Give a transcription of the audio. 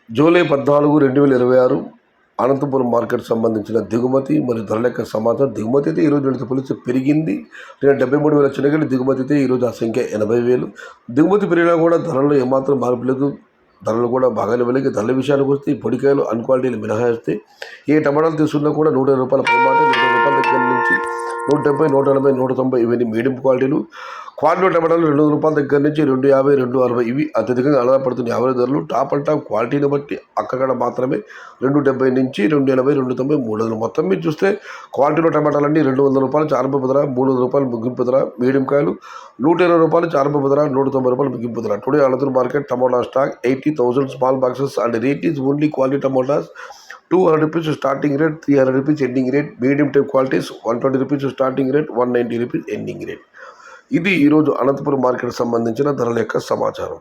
July 14, 2026 Anantapuram market సంబంధించిన దిగుమతి మరియు ధరల యొక్క సమాచారం. దిగుమతి అయితే ఈరోజు నిన్నటితో పోలిస్తే పెరిగింది. 73,000 చిన్నగడ్డి దిగుమతి అయితే ఈరోజు ఆ సంఖ్య 80,000. దిగుమతి పెరిగినా కూడా ధరల్లో ఏమాత్రం మార్పు లేదు. ధరలు కూడా బాగానే వెళ్ళి ధరల విషయానికి వస్తే ఈ పొడికాయలు అన్ క్వాలిటీలు మినహాయిస్తే ఏ టమాటాలు తీసుకున్నా కూడా 120 రూపాయల పైమాట, 100 రూపాయల దగ్గర నుంచి 170, 180, 190 ఇవన్నీ మీడియం క్వాలిటీలు. క్వాలిటీ టమాటాలు 200 రూపాయల దగ్గర నుంచి 250, 260 ఇవి అత్యధికంగా ఆధారపడుతున్న యావరేజ్ ధరలు. టాప్ అండ్ టాప్ క్వాలిటీని బట్టి అక్కడ మాత్రమే 270 నుంచి 280, 290, 300. మొత్తం మీద చూస్తే క్వాలిటీలో టమాటాలన్నీ 200 రూపాయలు చారుపప్పు ధర, 300 రూపాయలు ముగింపు ధర. మీడియం కాయలు 120 రూపాయలు చారుపప్పు ధర, 190 రూపాయలు ముగింపు ధర. Today Anantapuram market tomato stock 80,000 small boxes and rate is only quality tomatoes 200 rupees starting rate, 300 rupees ending rate. Medium type qualities 120 rupees starting rate, 190 rupees ending rate. ఇది ఈరోజు అనంతపురం మార్కెట్ సంబంధించిన ధరల యొక్క సమాచారం.